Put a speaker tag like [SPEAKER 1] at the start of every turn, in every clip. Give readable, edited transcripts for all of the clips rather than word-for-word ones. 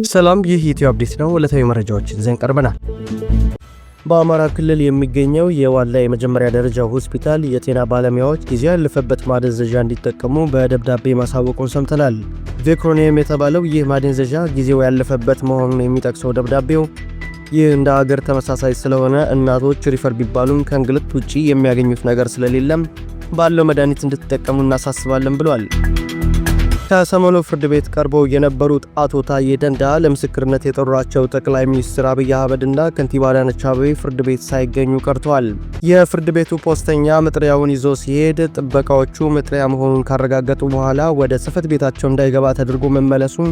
[SPEAKER 1] ሰላም፣ ይህ ኢትዮ አፕዴት ነው። ዕለታዊ መረጃዎችን ይዘን ቀርበናል። በአማራ ክልል የሚገኘው የዋላ የመጀመሪያ ደረጃ ሆስፒታል የጤና ባለሙያዎች ጊዜው ያለፈበት ማደንዘዣ እንዲጠቀሙ በደብዳቤ ማሳወቁን ሰምተናል። ቬክሮኒየም የተባለው ይህ ማደንዘዣ ጊዜው ያለፈበት መሆኑን የሚጠቅሰው ደብዳቤው ይህ እንደ ሀገር ተመሳሳይ ስለሆነ እናቶች ሪፈር ቢባሉም ከእንግልት ውጪ የሚያገኙት ነገር ስለሌለም ባለው መድኃኒት እንድትጠቀሙ እናሳስባለን ብሏል። ከሰሞኑ ፍርድ ቤት ቀርበው የነበሩት አቶ ታዬ ደንደዓ ለምስክርነት የጠሯቸው ጠቅላይ ሚኒስትር አብይ አህመድና ከንቲባ አዳነች አቤቤ ፍርድ ቤት ሳይገኙ ቀርተዋል። የፍርድ ቤቱ ፖስተኛ መጥሪያውን ይዞ ሲሄድ ጥበቃዎቹ መጥሪያ መሆኑን ካረጋገጡ በኋላ ወደ ጽሕፈት ቤታቸው እንዳይገባ ተደርጎ መመለሱን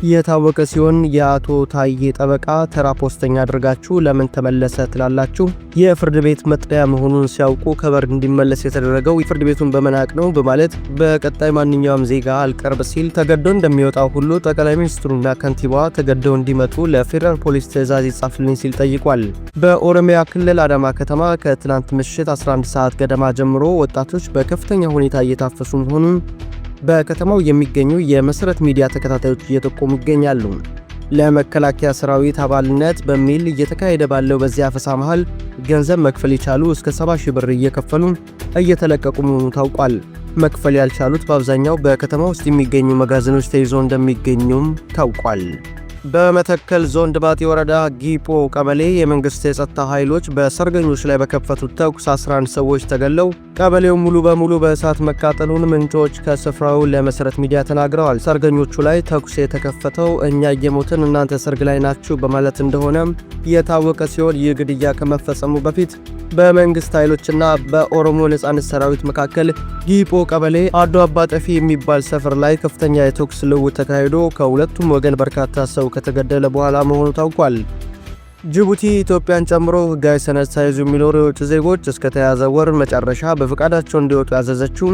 [SPEAKER 1] የታወቀ ሲሆን የአቶ ታዬ ጠበቃ ተራ ፖስተኛ አድርጋችሁ ለምን ተመለሰ ትላላችሁ? የፍርድ ቤት መጥሪያ መሆኑን ሲያውቁ ከበር እንዲመለስ የተደረገው ፍርድ ቤቱን በመናቅ ነው በማለት በቀጣይ ማንኛውም ዜጋ አልቀርብ ሲል ተገዶ እንደሚወጣው ሁሉ ጠቅላይ ሚኒስትሩና ከንቲባዋ ተገደው እንዲመጡ ለፌዴራል ፖሊስ ትዕዛዝ ይጻፍልኝ ሲል ጠይቋል። በኦሮሚያ ክልል አዳማ ከተማ ከትናንት ምሽት 11 ሰዓት ገደማ ጀምሮ ወጣቶች በከፍተኛ ሁኔታ እየታፈሱ መሆኑን በከተማው የሚገኙ የመሰረት ሚዲያ ተከታታዮች እየጠቆሙ ይገኛሉ። ለመከላከያ ሰራዊት አባልነት በሚል እየተካሄደ ባለው በዚያ አፈሳ መሃል ገንዘብ መክፈል የቻሉ እስከ 70 ሺህ ብር እየከፈሉ እየተለቀቁ መሆኑ ታውቋል። መክፈል ያልቻሉት በአብዛኛው በከተማ ውስጥ የሚገኙ መጋዘኖች ተይዞ እንደሚገኙም ታውቋል። በመተከል ዞን ድባጤ ወረዳ ጊፖ ቀበሌ የመንግስት የጸጥታ ኃይሎች በሰርገኞች ላይ በከፈቱት ተኩስ 11 ሰዎች ተገለው ቀበሌው ሙሉ በሙሉ በእሳት መቃጠሉን ምንጮች ከስፍራው ለመሰረት ሚዲያ ተናግረዋል። ሰርገኞቹ ላይ ተኩስ የተከፈተው እኛ እየሞትን እናንተ ሰርግ ላይ ናችሁ በማለት እንደሆነ የታወቀ ሲሆን ይህ ግድያ ከመፈጸሙ በፊት በመንግስት ኃይሎችና በኦሮሞ ነጻነት ሰራዊት መካከል ጊፖ ቀበሌ አዶ አባጠፊ የሚባል ሰፈር ላይ ከፍተኛ የተኩስ ልውውጥ ተካሂዶ ከሁለቱም ወገን በርካታ ሰው ከተገደለ በኋላ መሆኑ ታውቋል። ጅቡቲ ኢትዮጵያን ጨምሮ ሕጋዊ ሰነድ ሳይዙ የሚኖሩ የውጭ ዜጎች እስከ ተያዘ ወር መጨረሻ በፈቃዳቸው እንዲወጡ ያዘዘችው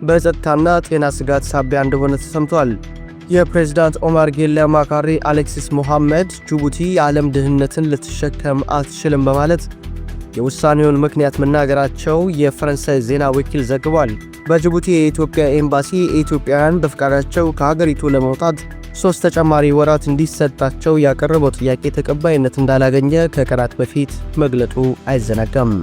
[SPEAKER 1] በጸጥታና ጤና ስጋት ሳቢያ እንደሆነ ተሰምቷል። የፕሬዝዳንት ኦማር ጌሌ አማካሪ አሌክሲስ ሞሐመድ ጅቡቲ የዓለም ድህነትን ልትሸከም አትችልም በማለት የውሳኔውን ምክንያት መናገራቸው የፈረንሳይ ዜና ወኪል ዘግቧል። በጅቡቲ የኢትዮጵያ ኤምባሲ ኢትዮጵያውያን በፈቃዳቸው ከሀገሪቱ ለመውጣት 3 ተጨማሪ ወራት እንዲሰጣቸው ያቀረበው ጥያቄ ተቀባይነት እንዳላገኘ ከቀናት በፊት መግለጡ አይዘነጋም።